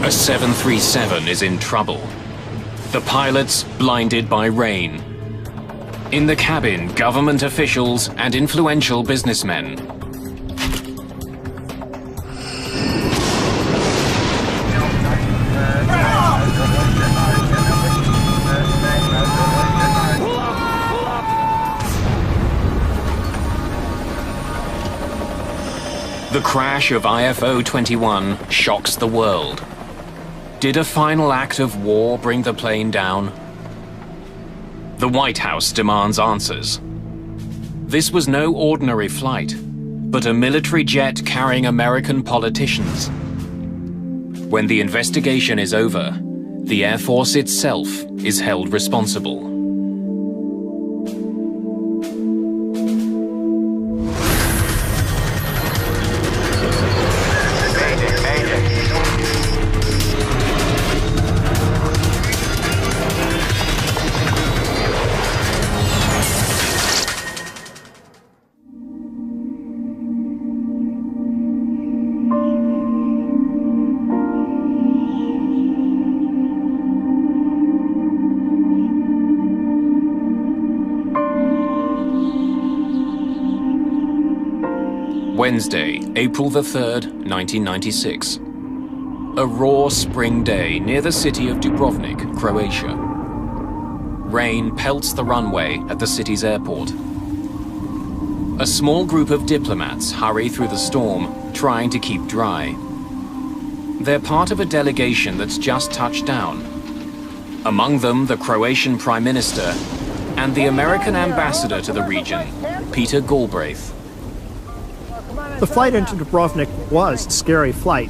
A 737 is in trouble. The pilots blinded by rain. In the cabin, government officials and influential businessmen. The crash of IFO-21 shocks the world. Did a final act of war bring the plane down? The White House demands answers. This was no ordinary flight, but a military jet carrying American politicians. When the investigation is over, the Air Force itself is held responsible. Wednesday, April the 3rd, 1996. A raw spring day near the city of Dubrovnik, Croatia. Rain pelts the runway at the city's airport. A small group of diplomats hurry through the storm, trying to keep dry. They're part of a delegation that's just touched down. Among them, the Croatian Prime Minister and the American ambassador to the region, Peter Galbraith. The flight into Dubrovnik was a scary flight.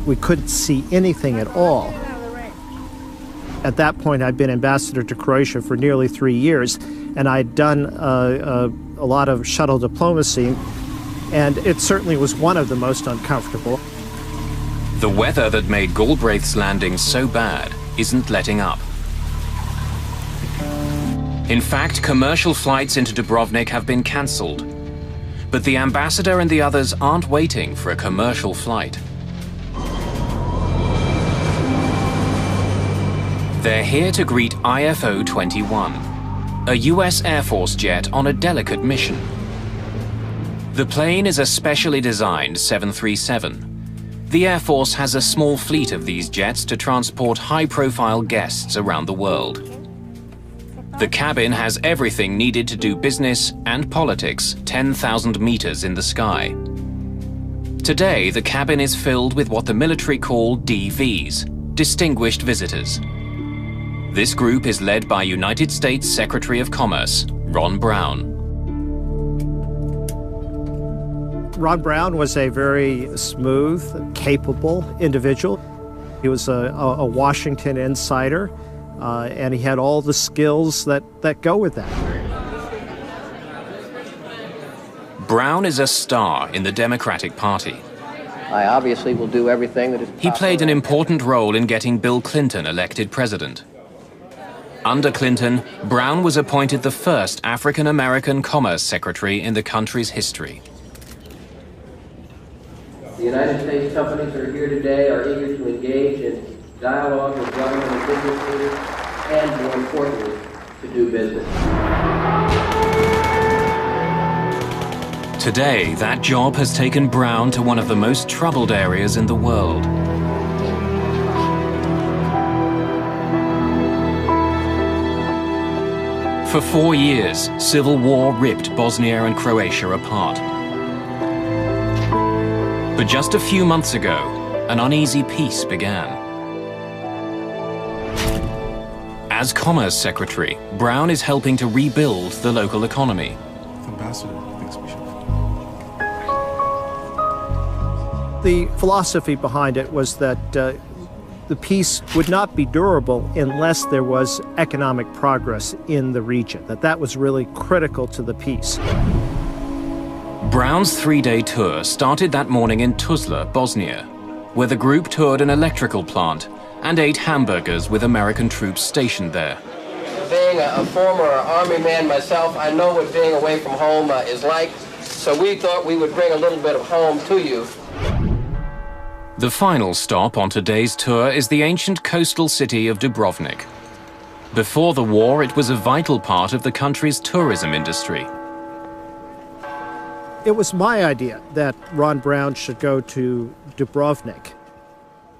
We couldn't see anything at all. At that point, I'd been ambassador to Croatia for nearly 3 years, and I'd done a lot of shuttle diplomacy, and it certainly was one of the most uncomfortable. The weather that made Galbraith's landing so bad isn't letting up. In fact, commercial flights into Dubrovnik have been cancelled. But the ambassador and the others aren't waiting for a commercial flight. They're here to greet IFO-21, a US Air Force jet on a delicate mission. The plane is a specially designed 737. The Air Force has a small fleet of these jets to transport high-profile guests around the world. The cabin has everything needed to do business and politics 10,000 meters in the sky. Today, the cabin is filled with what the military call DVs, Distinguished Visitors. This group is led by United States Secretary of Commerce, Ron Brown. Ron Brown was a very smooth, capable individual. He was a Washington insider. And he had all the skills that go with that. Brown is a star in the Democratic Party. I obviously will do everything that is possible. He played an important role in getting Bill Clinton elected president. Under Clinton, Brown was appointed the first African-American Commerce Secretary in the country's history. The United States companies that are here today are eager to engage in dialogue with government and business leaders, and more importantly, to do business. Today, that job has taken Brown to one of the most troubled areas in the world. For 4 years, civil war ripped Bosnia and Croatia apart. But just a few months ago, an uneasy peace began. As Commerce Secretary, Brown is helping to rebuild the local economy. Ambassador thinks we should. The philosophy behind it was that the peace would not be durable unless there was economic progress in the region, that was really critical to the peace. Brown's 3-day tour started that morning in Tuzla, Bosnia, where the group toured an electrical plant and ate hamburgers with American troops stationed there. Being a former Army man myself, I know what being away from home is like, so we thought we would bring a little bit of home to you. The final stop on today's tour is the ancient coastal city of Dubrovnik. Before the war, it was a vital part of the country's tourism industry. It was my idea that Ron Brown should go to Dubrovnik.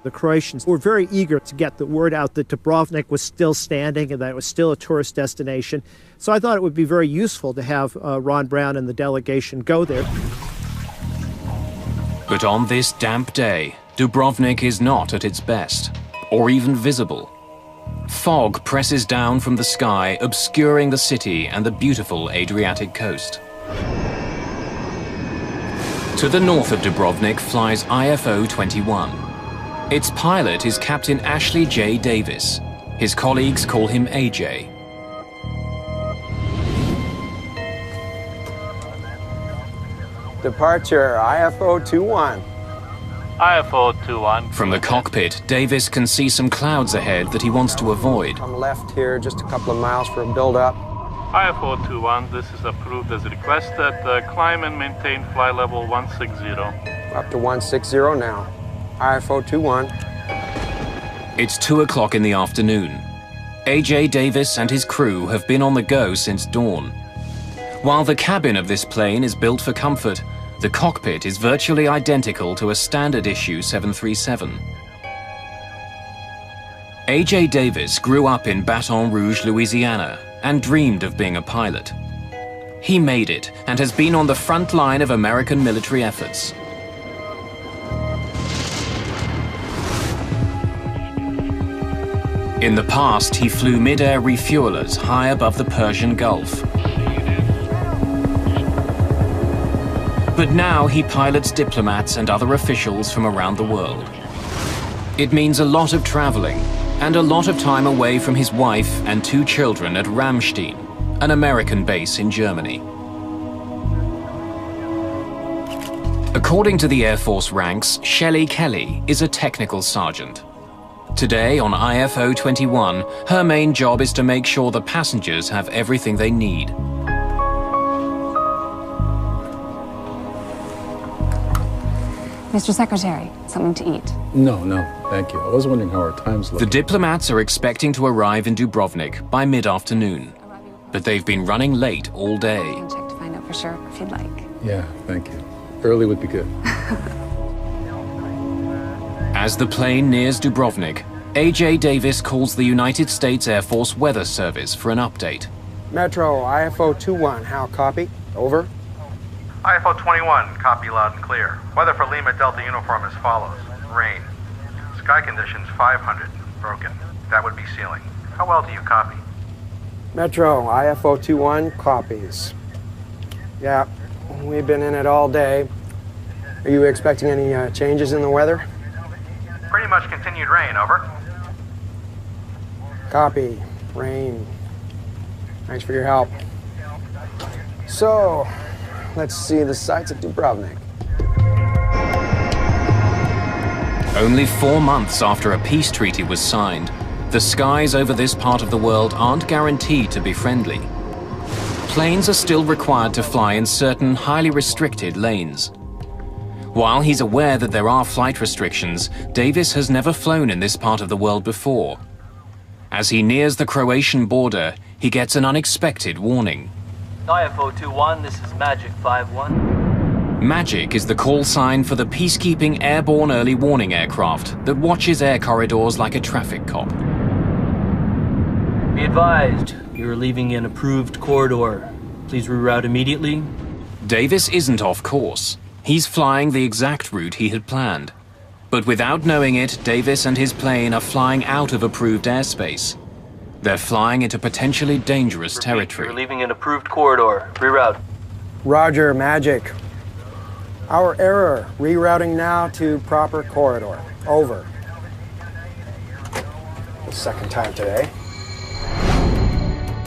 The Croatians were very eager to get the word out that Dubrovnik was still standing and that it was still a tourist destination. So I thought it would be very useful to have Ron Brown and the delegation go there. But on this damp day, Dubrovnik is not at its best, or even visible. Fog presses down from the sky, obscuring the city and the beautiful Adriatic coast. To the north of Dubrovnik flies IFO-21. Its pilot is Captain Ashley J. Davis. His colleagues call him AJ. Departure, IFO-21. IFO-21. From the cockpit, Davis can see some clouds ahead that he wants to avoid. On the left here, just a couple of miles for a build-up. IFO-21, this is approved as requested. Climb and maintain flight level 160. Up to 160 now. IFO-21. It's 2 o'clock in the afternoon. AJ Davis and his crew have been on the go since dawn. While the cabin of this plane is built for comfort, the cockpit is virtually identical to a standard issue 737. AJ Davis grew up in Baton Rouge, Louisiana, and dreamed of being a pilot. He made it and has been on the front line of American military efforts. In the past, he flew mid-air refuelers high above the Persian Gulf. But now he pilots diplomats and other officials from around the world. It means a lot of traveling and a lot of time away from his wife and 2 children at Ramstein, an American base in Germany. According to the Air Force ranks, Shelley Kelly is a technical sergeant. Today on IFO-21, her main job is to make sure the passengers have everything they need. Mr. Secretary, something to eat. No, thank you. I was wondering how our time's looking. The diplomats are expecting to arrive in Dubrovnik by mid-afternoon, but they've been running late all day. I can check to find out for sure if you'd like. Yeah, thank you. Early would be good. As the plane nears Dubrovnik, AJ Davis calls the United States Air Force Weather Service for an update. Metro, IFO-21, how copy? Over. IFO-21, copy loud and clear. Weather for Lima Delta uniform as follows. Rain. Sky conditions 500, broken. That would be ceiling. How well do you copy? Metro, IFO-21, copies. Yeah, we've been in it all day. Are you expecting any changes in the weather? Pretty much continued rain, over. Copy. Rain. Thanks for your help. So, let's see the sights of Dubrovnik. Only 4 months after a peace treaty was signed, the skies over this part of the world aren't guaranteed to be friendly. Planes are still required to fly in certain highly restricted lanes. While he's aware that there are flight restrictions, Davis has never flown in this part of the world before. As he nears the Croatian border, he gets an unexpected warning. IFO-21, this is Magic 5-1. Magic is the call sign for the peacekeeping airborne early warning aircraft that watches air corridors like a traffic cop. Be advised, you're leaving an approved corridor. Please reroute immediately. Davis isn't off course. He's flying the exact route he had planned. But without knowing it, Davis and his plane are flying out of approved airspace. They're flying into potentially dangerous territory. You're leaving an approved corridor. Reroute. Roger, Magic. Our error. Rerouting now to proper corridor. Over. The second time today.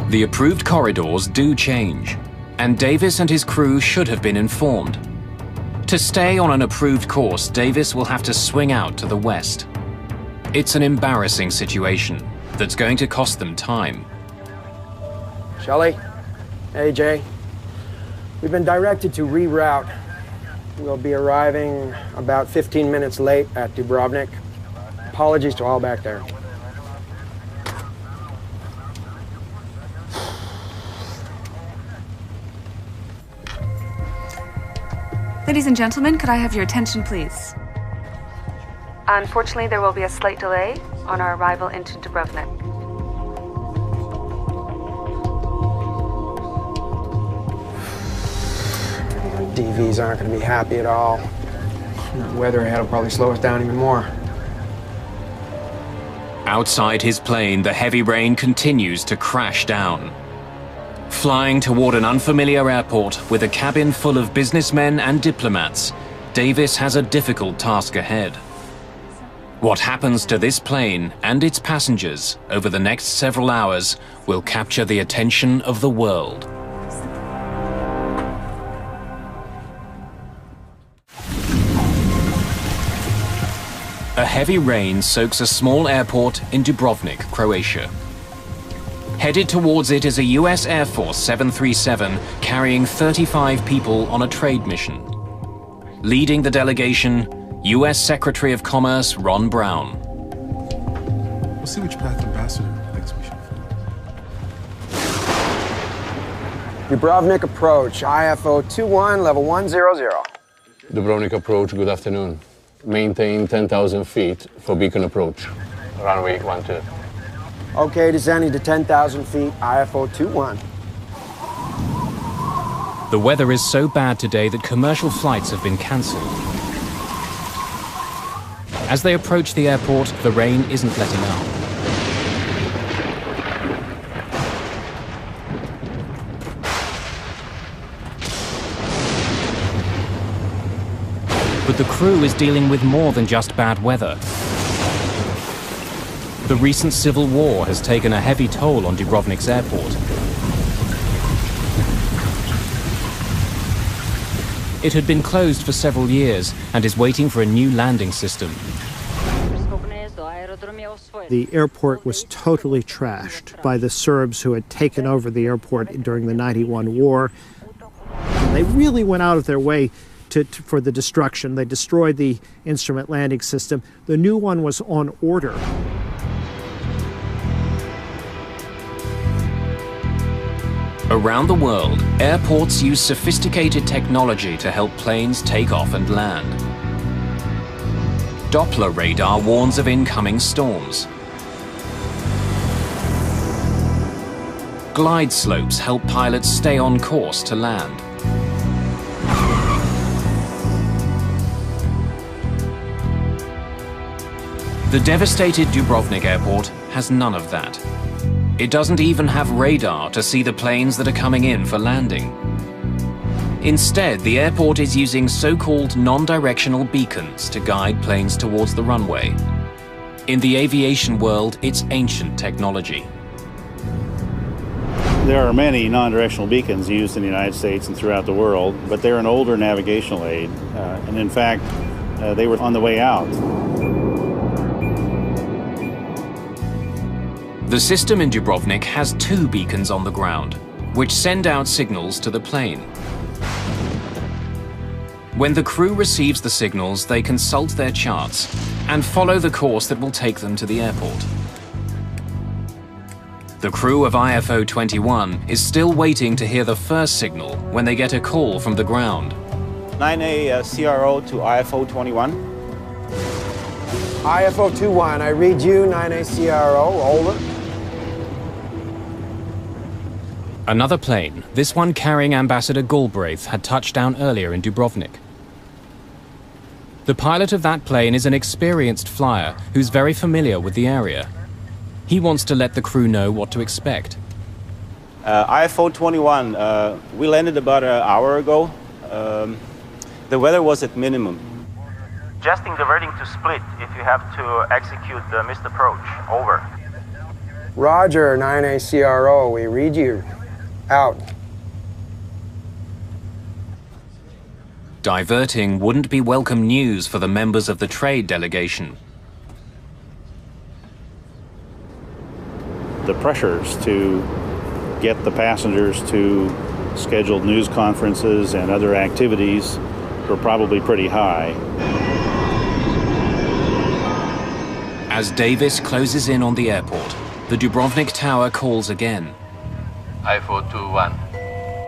The approved corridors do change, and Davis and his crew should have been informed. To stay on an approved course, Davis will have to swing out to the west. It's an embarrassing situation that's going to cost them time. Shelley, AJ, we've been directed to reroute. We'll be arriving about 15 minutes late at Dubrovnik. Apologies to all back there. Ladies and gentlemen, could I have your attention, please? Unfortunately, there will be a slight delay on our arrival into Dubrovnik. DVs aren't going to be happy at all. The weather ahead will probably slow us down even more. Outside his plane, the heavy rain continues to crash down. Flying toward an unfamiliar airport with a cabin full of businessmen and diplomats, Davis has a difficult task ahead. What happens to this plane and its passengers over the next several hours will capture the attention of the world. A heavy rain soaks a small airport in Dubrovnik, Croatia. Headed towards it is a US Air Force 737 carrying 35 people on a trade mission. Leading the delegation, US Secretary of Commerce Ron Brown. We'll see which path Ambassador thinks we should follow. Dubrovnik approach, IFO 21, level 100. Dubrovnik approach, good afternoon. Maintain 10,000 feet for beacon approach. Runway 12. Okay, descending to 10,000 feet, IFO 21. The weather is so bad today that commercial flights have been cancelled. As they approach the airport, the rain isn't letting up. But the crew is dealing with more than just bad weather. The recent civil war has taken a heavy toll on Dubrovnik's airport. It had been closed for several years and is waiting for a new landing system. The airport was totally trashed by the Serbs who had taken over the airport during the '91 war. They really went out of their way for the destruction. They destroyed the instrument landing system. The new one was on order. Around the world, airports use sophisticated technology to help planes take off and land. Doppler radar warns of incoming storms. Glide slopes help pilots stay on course to land. The devastated Dubrovnik airport has none of that. It doesn't even have radar to see the planes that are coming in for landing. Instead, the airport is using so-called non-directional beacons to guide planes towards the runway. In the aviation world, it's ancient technology. There are many non-directional beacons used in the United States and throughout the world, but they're an older navigational aid, and in fact, they were on the way out. The system in Dubrovnik has 2 beacons on the ground, which send out signals to the plane. When the crew receives the signals, they consult their charts and follow the course that will take them to the airport. The crew of IFO 21 is still waiting to hear the first signal when they get a call from the ground. 9A CRO to IFO 21. IFO 21, I read you, 9A CRO, over. Another plane, this one carrying Ambassador Galbraith, had touched down earlier in Dubrovnik. The pilot of that plane is an experienced flyer who's very familiar with the area. He wants to let the crew know what to expect. IFO 21, we landed about an hour ago. The weather was at minimum. Adjusting the wording to split if you have to execute the missed approach. Over. Roger, 9A CRO, we read you. Out. Diverting wouldn't be welcome news for the members of the trade delegation. The pressures to get the passengers to scheduled news conferences and other activities were probably pretty high. As Davis closes in on the airport, the Dubrovnik Tower calls again. IFO 21,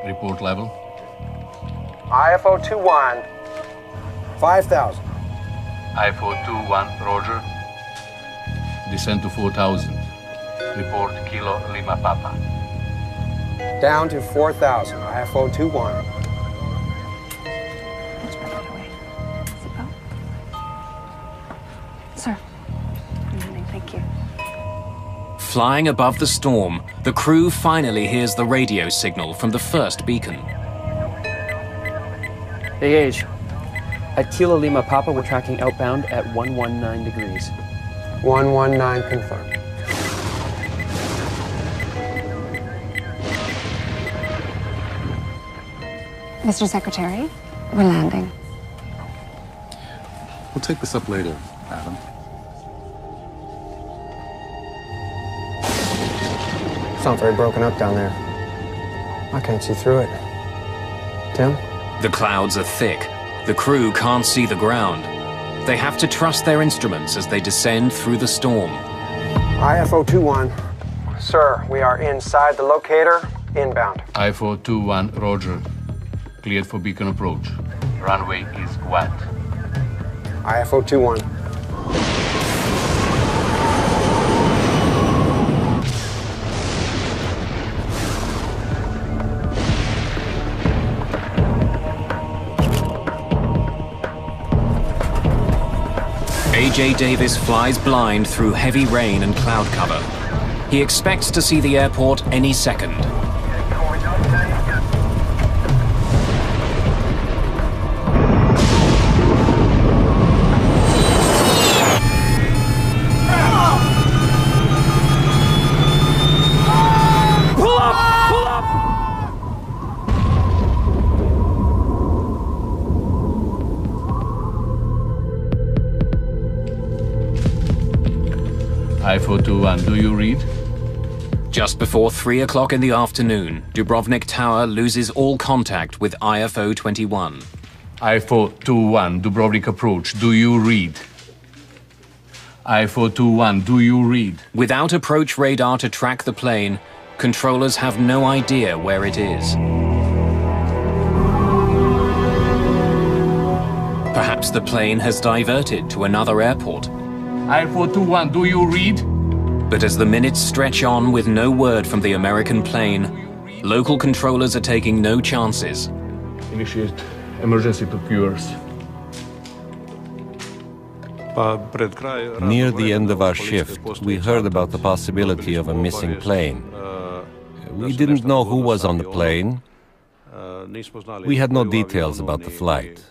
report level. IFO 21, 5,000. IFO 21, roger. Descend to 4,000. Report Kilo Lima Papa. Down to 4,000, IFO 21. Sir. Thank you. Flying above the storm, the crew finally hears the radio signal from the first beacon. AH, at Kilo Lima Papa, we're tracking outbound at 119 degrees. 119 confirmed. Mr. Secretary, we're landing. We'll take this up later, Adam. It's not very broken up down there. I can't see through it. Tim? The clouds are thick. The crew can't see the ground. They have to trust their instruments as they descend through the storm. IFO 21. Sir, we are inside the locator, inbound. IFO 21, roger. Cleared for beacon approach. Runway is wet. IFO 21. AJ Davis flies blind through heavy rain and cloud cover. He expects to see the airport any second. IFO 21, do you read? Just before 3 o'clock in the afternoon, Dubrovnik Tower loses all contact with IFO 21. IFO 21, Dubrovnik approach, do you read? IFO 21, do you read? Without approach radar to track the plane, controllers have no idea where it is. Perhaps the plane has diverted to another airport. IFO 21, do you read? But as the minutes stretch on with no word from the American plane, local controllers are taking no chances. Initiate emergency procedures. Near the end of our shift, we heard about the possibility of a missing plane. We didn't know who was on the plane. We had no details about the flight.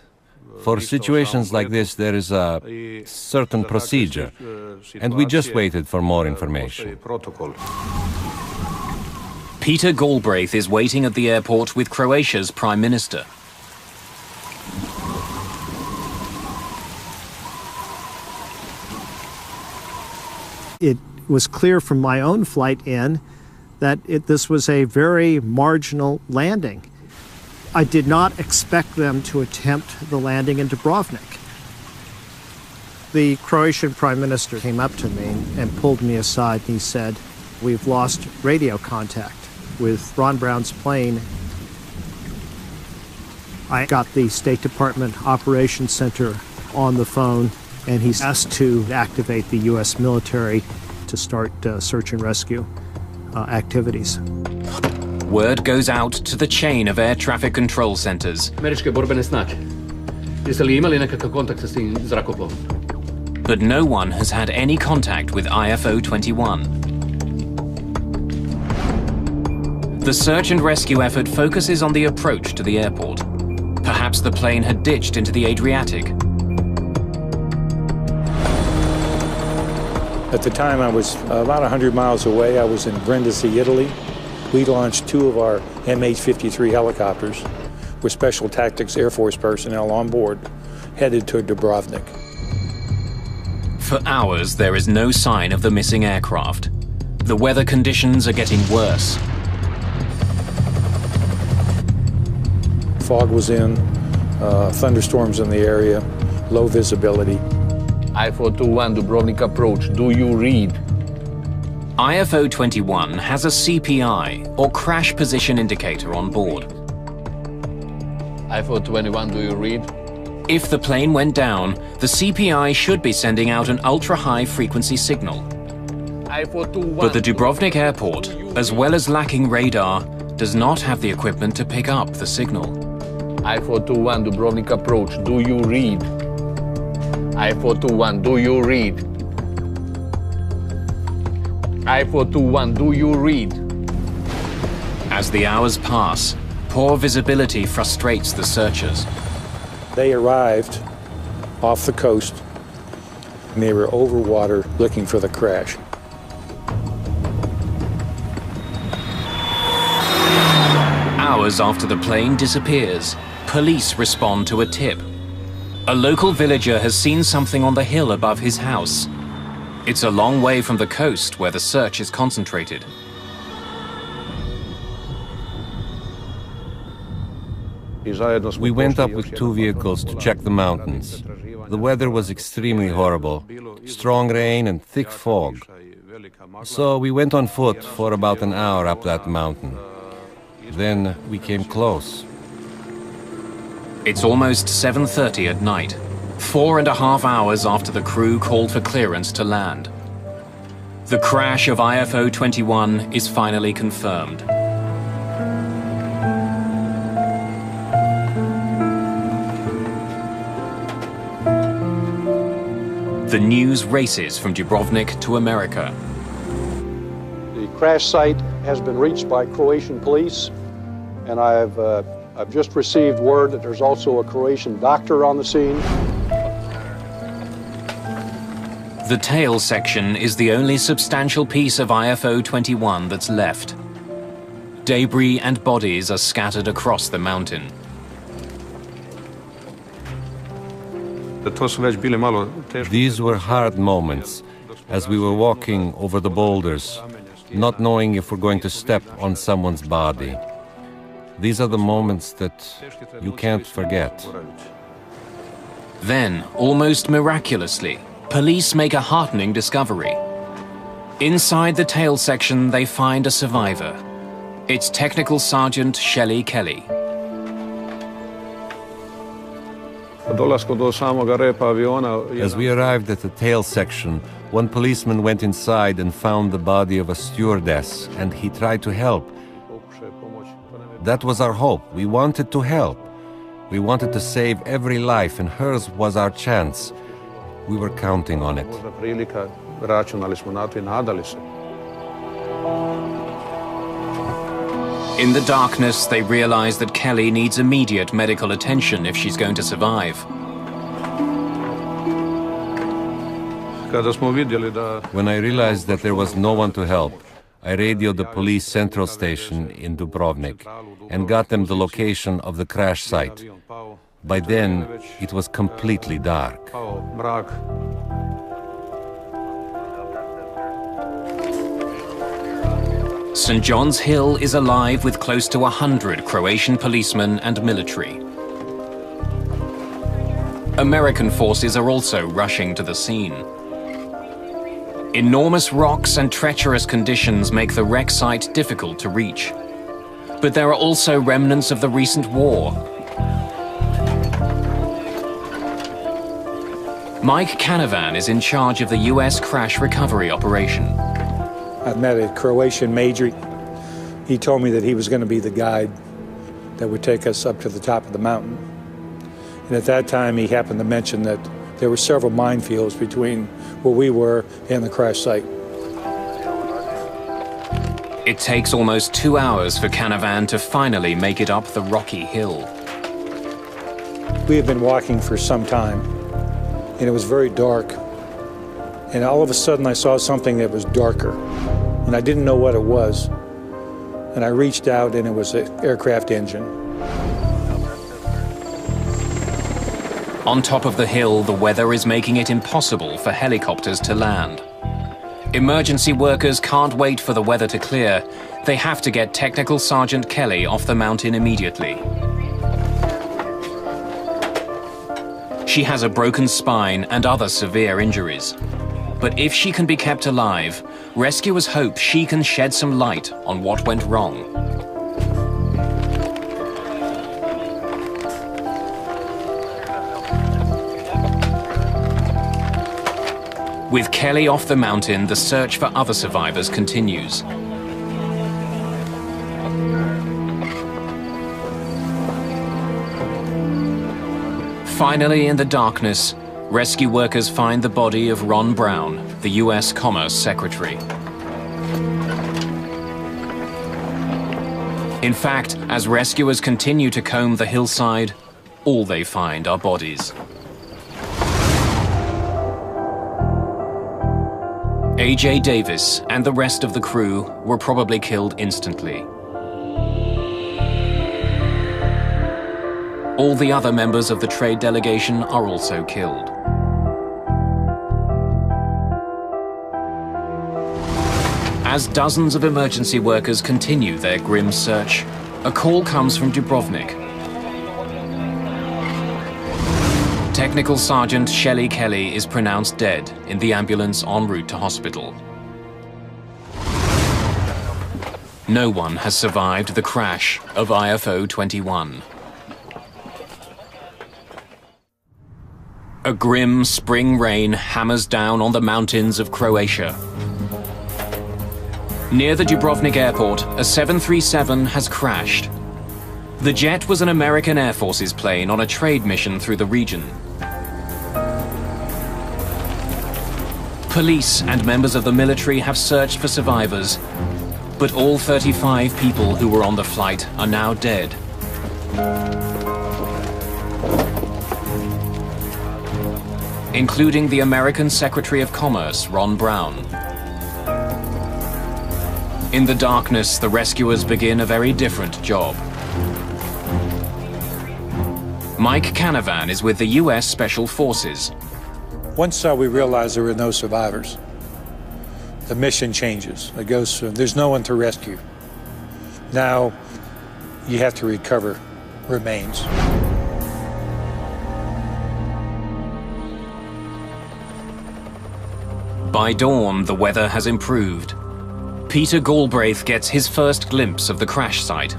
For situations like this, there is a certain procedure, and we just waited for more information. Peter Galbraith is waiting at the airport with Croatia's Prime Minister. It was clear from my own flight in that this was a very marginal landing. I did not expect them to attempt the landing in Dubrovnik. The Croatian Prime Minister came up to me and pulled me aside and he said, "We've lost radio contact with Ron Brown's plane." I got the State Department Operations Center on the phone and he's asked to activate the U.S. military to start search and rescue activities. Word goes out to the chain of air traffic control centers. Američke borbene snage. Jeste li imali nekakav kontakt s tim zrakoplovom? But no one has had any contact with IFO 21. The search and rescue effort focuses on the approach to the airport. Perhaps the plane had ditched into the Adriatic. At the time, I was about 100 miles away. I was in Brindisi, Italy. We launched 2 of our MH-53 helicopters with Special Tactics Air Force personnel on board, headed to Dubrovnik. For hours, there is no sign of the missing aircraft. The weather conditions are getting worse. Fog was in, thunderstorms in the area, low visibility. I-421 Dubrovnik approach, do you read? IFO 21 has a CPI, or crash position indicator, on board. I-421, do you read? If the plane went down, the CPI should be sending out an ultra-high frequency signal. I-421. But the Dubrovnik airport, as well as lacking radar, does not have the equipment to pick up the signal. I-421 Dubrovnik approach, do you read? I-421, do you read? I-421, do you read? As the hours pass, poor visibility frustrates the searchers. They arrived off the coast and they were over water looking for the crash. Hours after the plane disappears, police respond to a tip. A local villager has seen something on the hill above his house. It's a long way from the coast where the search is concentrated. We went up with 2 vehicles to check the mountains. The weather was extremely horrible, strong rain and thick fog. So we went on foot for about an hour up that mountain. Then we came close. It's almost 7:30 at night, 4.5 hours after the crew called for clearance to land. The crash of IFO 21 is finally confirmed. The news races from Dubrovnik to America. The crash site has been reached by Croatian police, and I've just received word that there's also a Croatian doctor on the scene. The tail section is the only substantial piece of IFO 21 that's left. Debris and bodies are scattered across the mountain. These were hard moments as we were walking over the boulders, not knowing if we're going to step on someone's body. These are the moments that you can't forget. Then, almost miraculously, police make a heartening discovery. Inside the tail section, they find a survivor. It's Technical Sergeant Shelley Kelly. As we arrived at the tail section, one policeman went inside and found the body of a stewardess, and he tried to help. That was our hope. We wanted to help. We wanted to save every life, and hers was our chance. We were counting on it. In the darkness, they realize that Kelly needs immediate medical attention if she's going to survive. When I realized that there was no one to help, I radioed the police central station in Dubrovnik and got them the location of the crash site. By then, it was completely dark. St. John's Hill is alive with close to 100 Croatian policemen and military. American forces are also rushing to the scene. Enormous rocks and treacherous conditions make the wreck site difficult to reach. But there are also remnants of the recent war. Mike Canavan is in charge of the US crash recovery operation. I met a Croatian major. He told me that he was going to be the guide that would take us up to the top of the mountain. And at that time, he happened to mention that there were several minefields between where we were and the crash site. It takes almost 2 hours for Canavan to finally make it up the rocky hill. We had been walking for some time, and it was very dark. And all of a sudden, I saw something that was darker, and I didn't know what it was. And I reached out, and it was an aircraft engine. On top of the hill, the weather is making it impossible for helicopters to land. Emergency workers can't wait for the weather to clear. They have to get Technical Sergeant Kelly off the mountain immediately. She has a broken spine and other severe injuries. But if she can be kept alive, rescuers hope she can shed some light on what went wrong. With Kelly off the mountain, the search for other survivors continues. Finally, in the darkness, rescue workers find the body of Ron Brown, the U.S. Commerce Secretary. In fact, as rescuers continue to comb the hillside, all they find are bodies. A.J. Davis and the rest of the crew were probably killed instantly. All the other members of the trade delegation are also killed. As dozens of emergency workers continue their grim search, a call comes from Dubrovnik. Technical Sergeant Shelley Kelly is pronounced dead in the ambulance en route to hospital. No one has survived the crash of IFO 21. A grim spring rain hammers down on the mountains of Croatia. Near the Dubrovnik airport, a 737 has crashed. The jet was an American Air Force's plane on a trade mission through the region. Police and members of the military have searched for survivors, but all 35 people who were on the flight are now dead. Including the American Secretary of Commerce, Ron Brown. In the darkness, the rescuers begin a very different job. Mike Canavan is with the U.S. Special Forces. Once we realized there were no survivors, the mission changes. It goes from there's no one to rescue. Now you have to recover remains. By dawn, the weather has improved. Peter Galbraith gets his first glimpse of the crash site.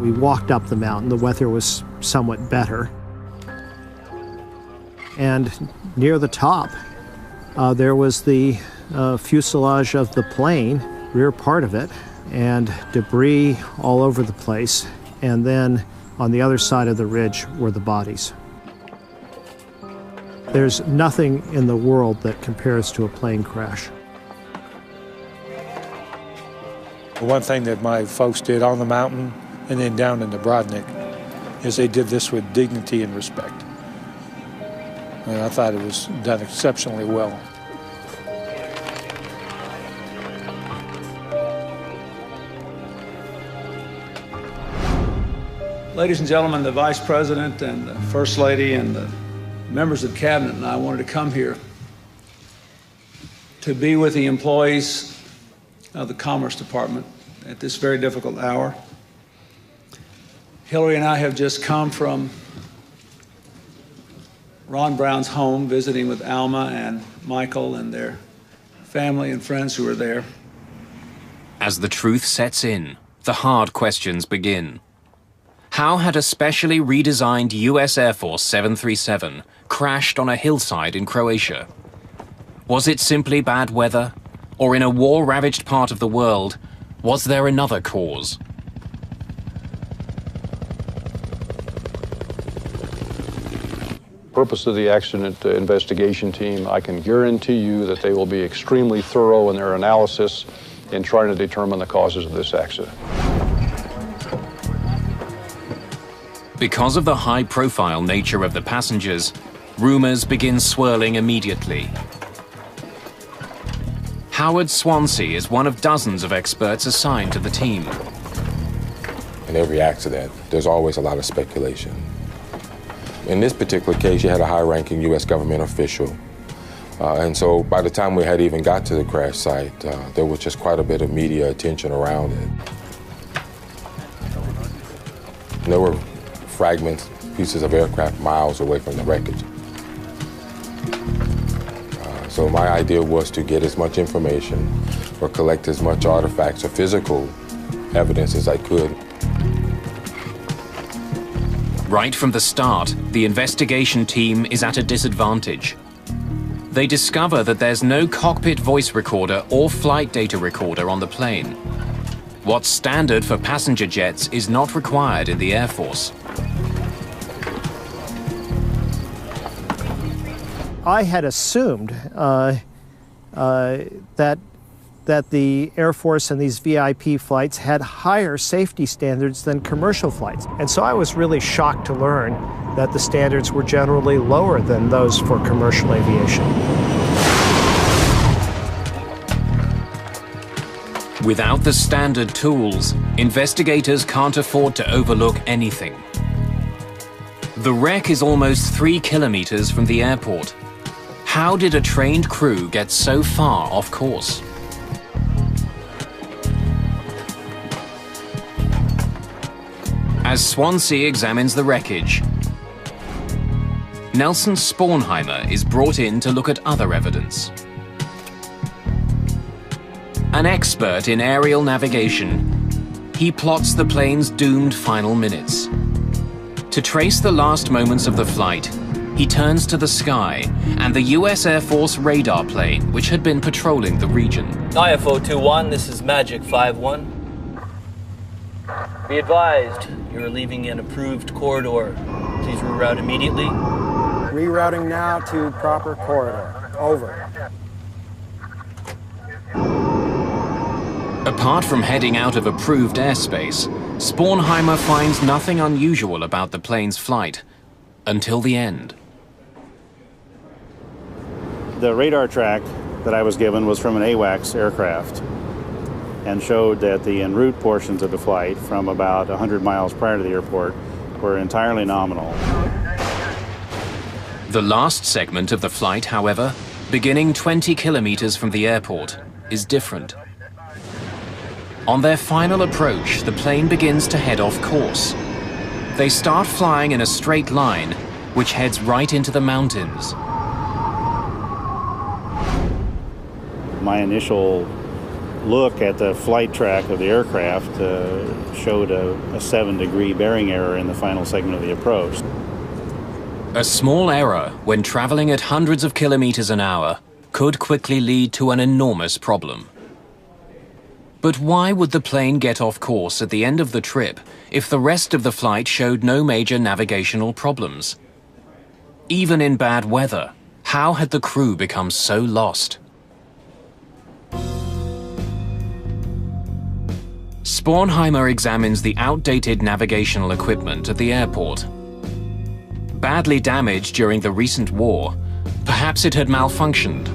We walked up the mountain. The weather was somewhat better. And near the top, there was the fuselage of the plane, rear part of it, and debris all over the place. And then on the other side of the ridge were the bodies. There's nothing in the world that compares to a plane crash. The one thing that my folks did on the mountain and then down in Dubrovnik is they did this with dignity and respect. And I thought it was done exceptionally well. Ladies and gentlemen, the Vice President and the First Lady and the members of the Cabinet and I wanted to come here to be with the employees of the Commerce Department at this very difficult hour. Hillary and I have just come from Ron Brown's home, visiting with Alma and Michael and their family and friends who are there. As the truth sets in, the hard questions begin. How had a specially redesigned U.S. Air Force 737 crashed on a hillside in Croatia? Was it simply bad weather? Or in a war-ravaged part of the world, was there another cause? Purpose of the accident investigation team, I can guarantee you that they will be extremely thorough in their analysis in trying to determine the causes of this accident. Because of the high-profile nature of the passengers, rumors begin swirling immediately. Howard Swansea is one of dozens of experts assigned to the team. In every accident, there's always a lot of speculation. In this particular case, you had a high-ranking U.S. government official. And so by the time we had even got to the crash site, there was just quite a bit of media attention around it. There were fragments, pieces of aircraft miles away from the wreckage. So my idea was to get as much information or collect as much artifacts or physical evidence as I could. Right from the start, the investigation team is at a disadvantage. They discover that there's no cockpit voice recorder or flight data recorder on the plane. What's standard for passenger jets is not required in the Air Force. I had assumed that the Air Force and these VIP flights had higher safety standards than commercial flights. And so I was really shocked to learn that the standards were generally lower than those for commercial aviation. Without the standard tools, investigators can't afford to overlook anything. The wreck is almost 3 kilometers from the airport. How did a trained crew get so far off course? As Swansea examines the wreckage, Nelson Spornheimer is brought in to look at other evidence. An expert in aerial navigation, he plots the plane's doomed final minutes. To trace the last moments of the flight, he turns to the sky and the US Air Force radar plane, which had been patrolling the region. IFO-21, this is Magic 5-1. Be advised, you're leaving an approved corridor. Please reroute immediately. Rerouting now to proper corridor. Over. Apart from heading out of approved airspace, Spornheimer finds nothing unusual about the plane's flight until the end. The radar track that I was given was from an AWACS aircraft and showed that the en route portions of the flight from about 100 miles prior to the airport were entirely nominal. The last segment of the flight, however, beginning 20 kilometers from the airport, is different. On their final approach, the plane begins to head off course. They start flying in a straight line, which heads right into the mountains. My initial look at the flight track of the aircraft showed a 7-degree bearing error in the final segment of the approach. A small error when traveling at hundreds of kilometers an hour could quickly lead to an enormous problem. But why would the plane get off course at the end of the trip if the rest of the flight showed no major navigational problems? Even in bad weather, how had the crew become so lost? Spornheimer examines the outdated navigational equipment at the airport. Badly damaged during the recent war, perhaps it had malfunctioned.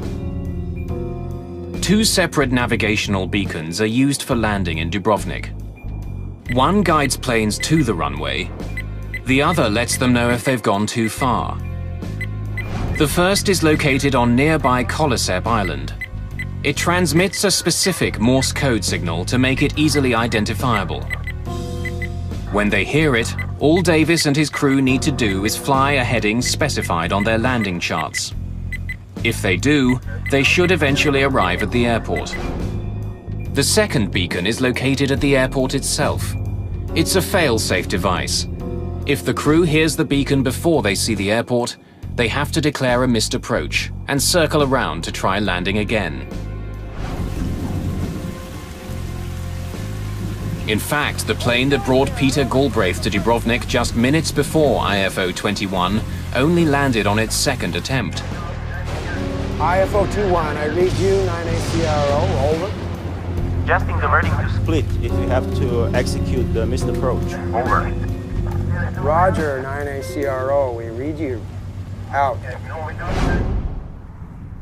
2 separate navigational beacons are used for landing in Dubrovnik. One guides planes to the runway, the other lets them know if they've gone too far. The first is located on nearby Kolosep Island. It transmits a specific Morse code signal to make it easily identifiable. When they hear it, all Davis and his crew need to do is fly a heading specified on their landing charts. If they do, they should eventually arrive at the airport. The second beacon is located at the airport itself. It's a fail-safe device. If the crew hears the beacon before they see the airport, they have to declare a missed approach and circle around to try landing again. In fact, the plane that brought Peter Galbraith to Dubrovnik just minutes before IFO-21 only landed on its second attempt. IFO-21, I read you, 9ACRO, over. Suggesting diverting to Split if you have to execute the missed approach. over. Roger, 9ACRO, we read you. Out.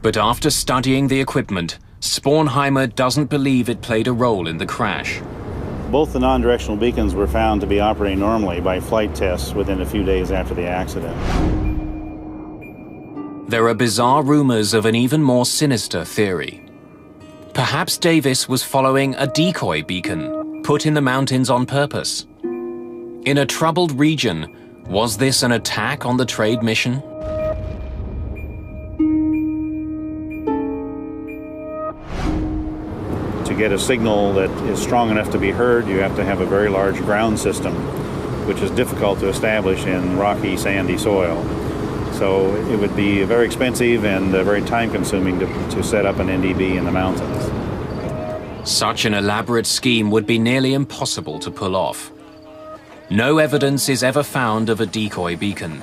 But after studying the equipment, Spornheimer doesn't believe it played a role in the crash. Both the non-directional beacons were found to be operating normally by flight tests within a few days after the accident. There are bizarre rumors of an even more sinister theory. Perhaps Davis was following a decoy beacon put in the mountains on purpose. In a troubled region, was this an attack on the trade mission? To get a signal that is strong enough to be heard, you have to have a very large ground system, which is difficult to establish in rocky, sandy soil. So it would be very expensive and very time-consuming to set up an NDB in the mountains. Such an elaborate scheme would be nearly impossible to pull off. No evidence is ever found of a decoy beacon.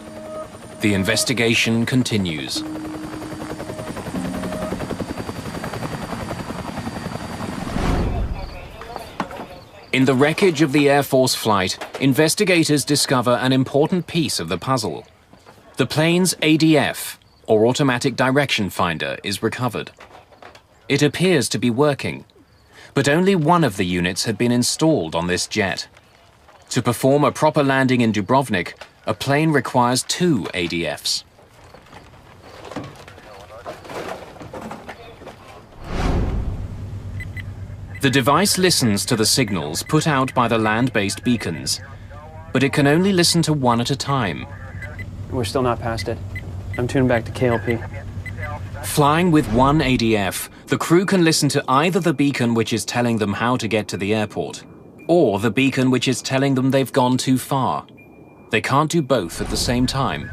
The investigation continues. In the wreckage of the Air Force flight, investigators discover an important piece of the puzzle. The plane's ADF, or Automatic Direction Finder, is recovered. It appears to be working, but only one of the units had been installed on this jet. To perform a proper landing in Dubrovnik, a plane requires 2 ADFs. The device listens to the signals put out by the land-based beacons, but it can only listen to one at a time. We're still not past it. I'm tuning back to KLP. Flying with 1 ADF, the crew can listen to either the beacon which is telling them how to get to the airport, or the beacon which is telling them they've gone too far. They can't do both at the same time.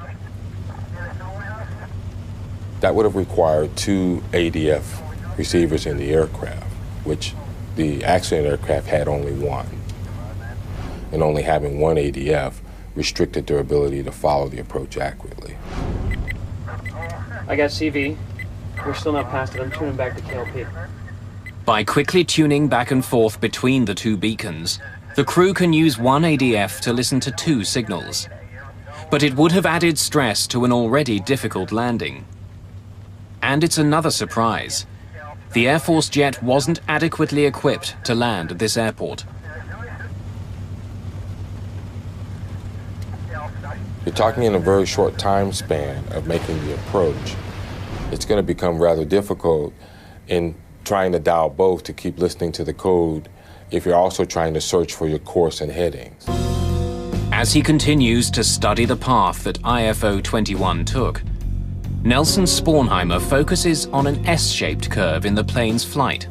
That would have required 2 ADF receivers in the aircraft, which the accident aircraft had only 1. And only having 1 ADF restricted their ability to follow the approach accurately. I got CV. We're still not past it. I'm tuning back to KLP. By quickly tuning back and forth between the 2 beacons, the crew can use 1 ADF to listen to 2 signals. But it would have added stress to an already difficult landing. And it's another surprise. The Air Force jet wasn't adequately equipped to land at this airport. You're talking in a very short time span of making the approach. It's going to become rather difficult in trying to dial both to keep listening to the code if you're also trying to search for your course and headings. As he continues to study the path that IFO 21 took, Nelson Spornheimer focuses on an S-shaped curve in the plane's flight.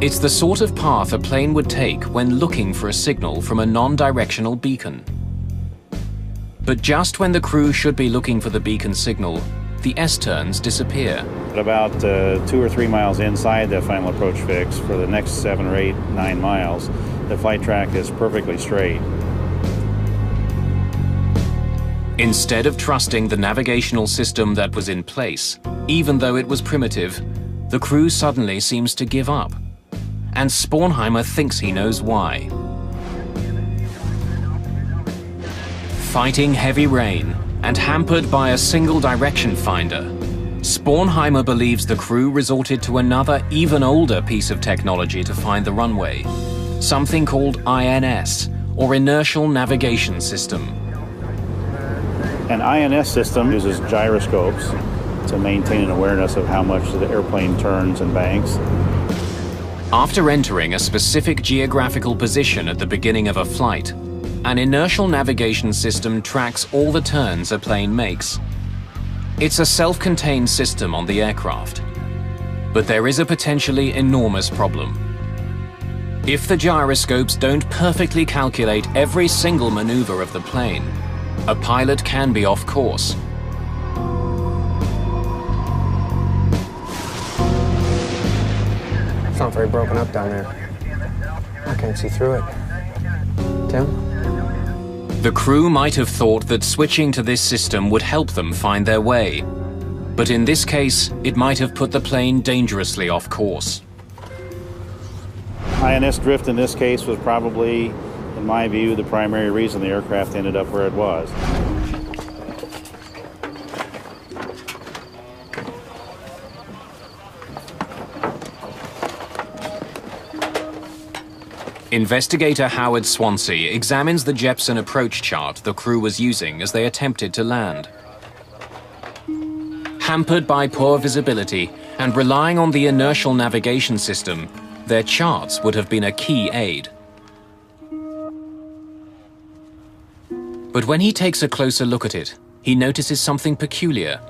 It's the sort of path a plane would take when looking for a signal from a non-directional beacon. But just when the crew should be looking for the beacon signal, the S-turns disappear. At about 2 or 3 miles inside the final approach fix, for the next 7 or 8, 9 miles, the flight track is perfectly straight. Instead of trusting the navigational system that was in place, even though it was primitive, the crew suddenly seems to give up. And Spornheimer thinks he knows why. Fighting heavy rain and hampered by a single direction finder, Spornheimer believes the crew resorted to another, even older piece of technology to find the runway, something called INS, or Inertial Navigation System. An INS system uses gyroscopes to maintain an awareness of how much the airplane turns and banks. After entering a specific geographical position at the beginning of a flight, an inertial navigation system tracks all the turns a plane makes. It's a self-contained system on the aircraft. But there is a potentially enormous problem. If the gyroscopes don't perfectly calculate every single maneuver of the plane, a pilot can be off course. It's not very broken up down there. I can't see through it. Tim? The crew might have thought that switching to this system would help them find their way. But in this case, it might have put the plane dangerously off course. INS drift in this case was probably, in my view, the primary reason the aircraft ended up where it was. Investigator Howard Swansea examines the Jeppson approach chart the crew was using as they attempted to land. Hampered by poor visibility and relying on the inertial navigation system, their charts would have been a key aid. But when he takes a closer look at it, he notices something peculiar.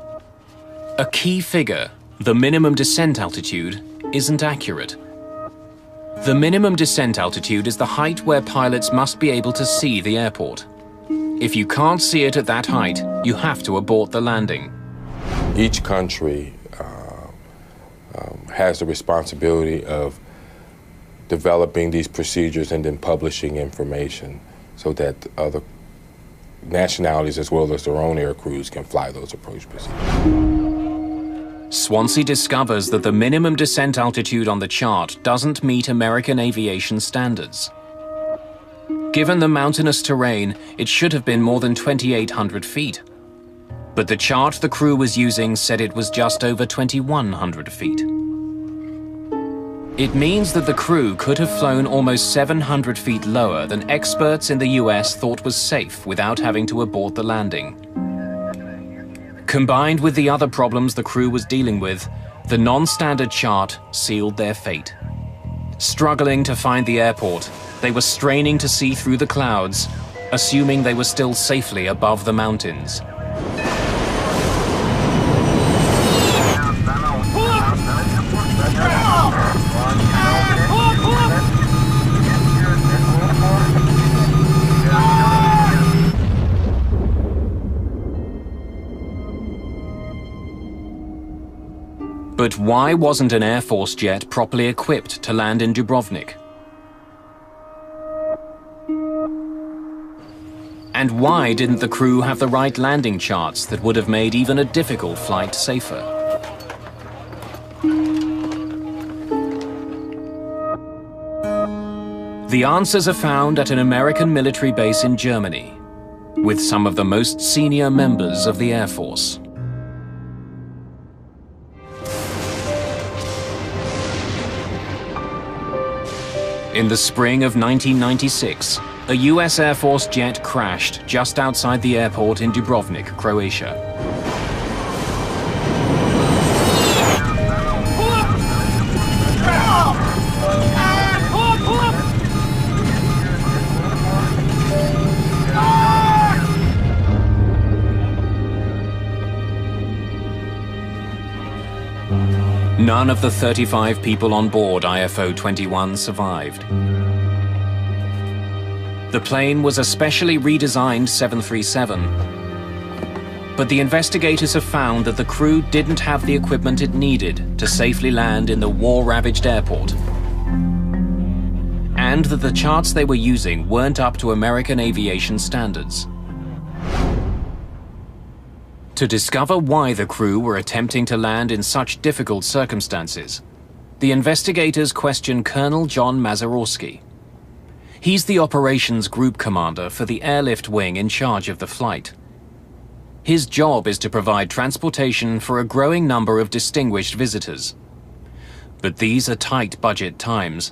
A key figure, the minimum descent altitude, isn't accurate. The minimum descent altitude is the height where pilots must be able to see the airport. If you can't see it at that height, you have to abort the landing. Each country has the responsibility of developing these procedures and then publishing information so that other nationalities as well as their own air crews can fly those approach procedures. Swansea discovers that the minimum descent altitude on the chart doesn't meet American aviation standards. Given the mountainous terrain, it should have been more than 2,800 feet. But the chart the crew was using said it was just over 2,100 feet. It means that the crew could have flown almost 700 feet lower than experts in the US thought was safe without having to abort the landing. Combined with the other problems the crew was dealing with, the non-standard chart sealed their fate. Struggling to find the airport, they were straining to see through the clouds, assuming they were still safely above the mountains. But why wasn't an Air Force jet properly equipped to land in Dubrovnik? And why didn't the crew have the right landing charts that would have made even a difficult flight safer? The answers are found at an American military base in Germany, with some of the most senior members of the Air Force. In the spring of 1996, a US Air Force jet crashed just outside the airport in Dubrovnik, Croatia. None of the 35 people on board IFO-21 survived. The plane was a specially redesigned 737, but the investigators have found that the crew didn't have the equipment it needed to safely land in the war-ravaged airport, and that the charts they were using weren't up to American aviation standards. To discover why the crew were attempting to land in such difficult circumstances, the investigators questioned Colonel John Mazurowski. He's the operations group commander for the airlift wing in charge of the flight. His job is to provide transportation for a growing number of distinguished visitors. But these are tight budget times.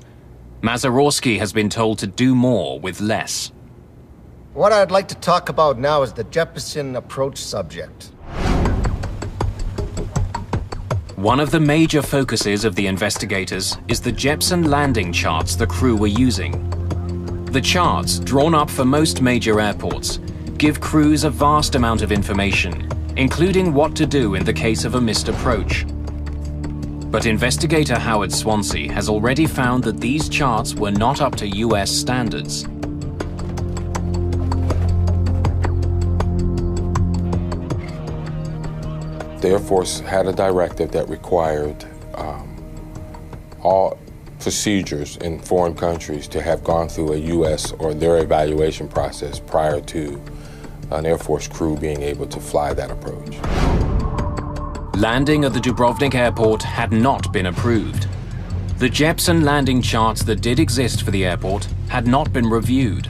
Mazurowski has been told to do more with less. What I'd like to talk about now is the Jeppesen approach subject. One of the major focuses of the investigators is the Jeppesen landing charts the crew were using. The charts, drawn up for most major airports, give crews a vast amount of information, including what to do in the case of a missed approach. But investigator Howard Swansea has already found that these charts were not up to US standards. The Air Force had a directive that required all procedures in foreign countries to have gone through a U.S. or their evaluation process prior to an Air Force crew being able to fly that approach. Landing at the Dubrovnik airport had not been approved. The Jeppesen landing charts that did exist for the airport had not been reviewed.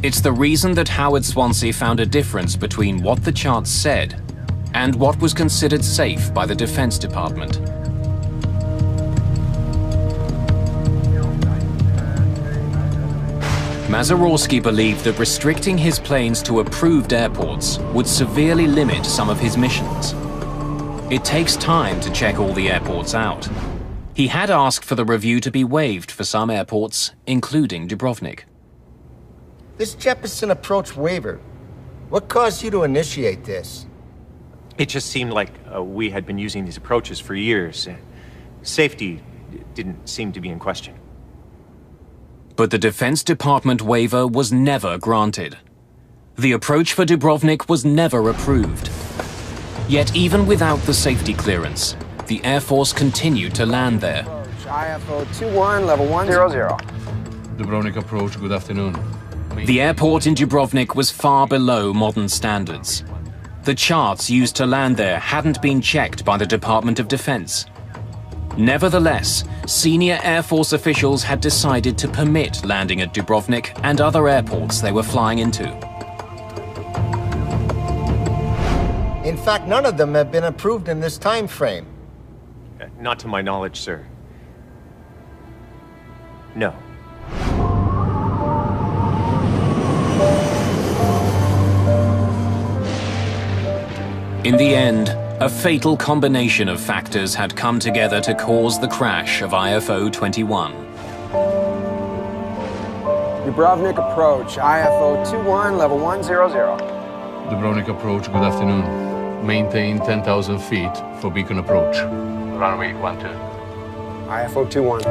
It's the reason that Howard Swansea found a difference between what the charts said and what was considered safe by the Defense Department. Mazurowski believed that restricting his planes to approved airports would severely limit some of his missions. It takes time to check all the airports out. He had asked for the review to be waived for some airports, including Dubrovnik. This Jeppesen approach waiver, What caused you to initiate this? It just seemed like we had been using these approaches for years. Safety didn't seem to be in question. But the Defense Department waiver was never granted. The approach for Dubrovnik was never approved. Yet even without the safety clearance, the Air Force continued to land there. IFO 21, level 100. Dubrovnik approach, good afternoon. The airport in Dubrovnik was far below modern standards. The charts used to land there hadn't been checked by the Department of Defense. Nevertheless, senior Air Force officials had decided to permit landing at Dubrovnik and other airports they were flying into. In fact, none of them have been approved in this time frame. Not to my knowledge, sir. No. In the end, a fatal combination of factors had come together to cause the crash of IFO 21. Dubrovnik approach, IFO 21, level 100. Dubrovnik approach, good afternoon. Maintain 10,000 feet for beacon approach. Runway 12. IFO 21.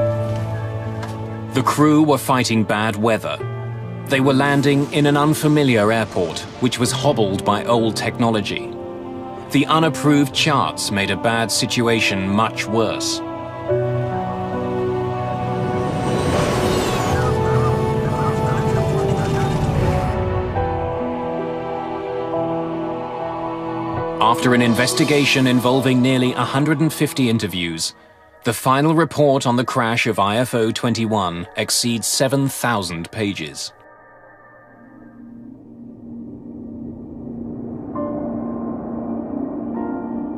The crew were fighting bad weather. They were landing in an unfamiliar airport, which was hobbled by old technology. The unapproved charts made a bad situation much worse. After an investigation involving nearly 150 interviews, the final report on the crash of IFO 21 exceeds 7,000 pages.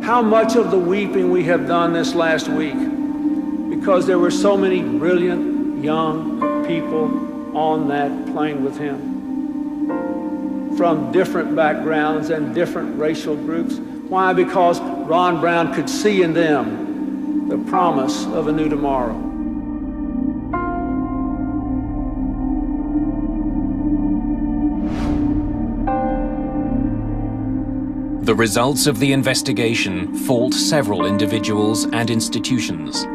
How much of the weeping we have done this last week because there were so many brilliant young people on that plane with him from different backgrounds and different racial groups. Why? Because Ron Brown could see in them the promise of a new tomorrow. The results of the investigation fault several individuals and institutions.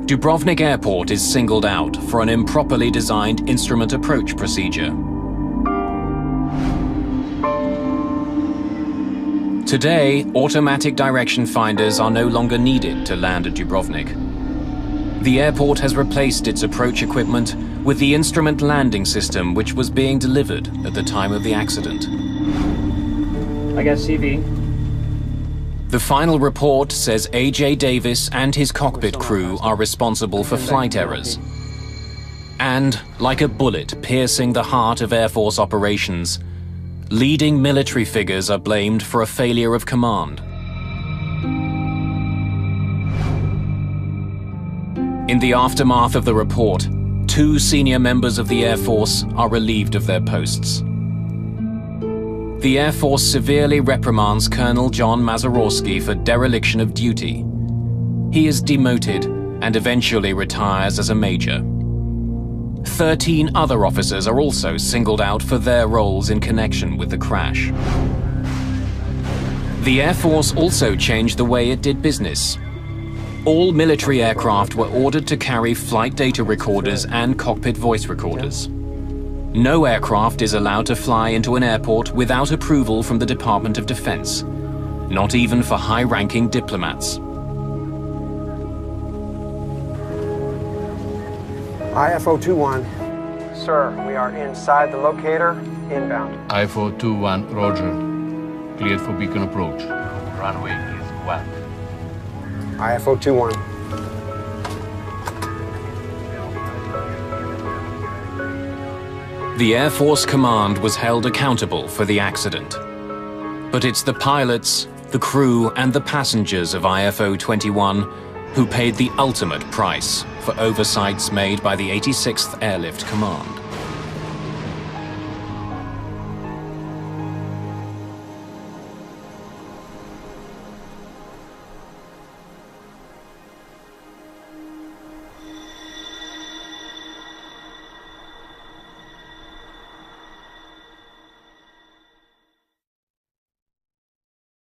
Dubrovnik Airport is singled out for an improperly designed instrument approach procedure. Today, automatic direction finders are no longer needed to land at Dubrovnik. The airport has replaced its approach equipment with the instrument landing system which was being delivered at the time of the accident. I got CV. The final report says A.J. Davis and his cockpit crew are responsible for flight errors. And, like a bullet piercing the heart of Air Force operations, leading military figures are blamed for a failure of command. In the aftermath of the report, 2 senior members of the Air Force are relieved of their posts. The Air Force severely reprimands Colonel John Mazeroski for dereliction of duty. He is demoted and eventually retires as a major. 13 other officers are also singled out for their roles in connection with the crash. The Air Force also changed the way it did business. All military aircraft were ordered to carry flight data recorders and cockpit voice recorders. No aircraft is allowed to fly into an airport without approval from the Department of Defense, not even for high-ranking diplomats. IFO 21. Sir, we are inside the locator, inbound. IFO 21, roger. Cleared for beacon approach. Runway is 1. IFO 21. The Air Force Command was held accountable for the accident. But it's the pilots, the crew, and the passengers of IFO 21 who paid the ultimate price for oversights made by the 86th Airlift Command.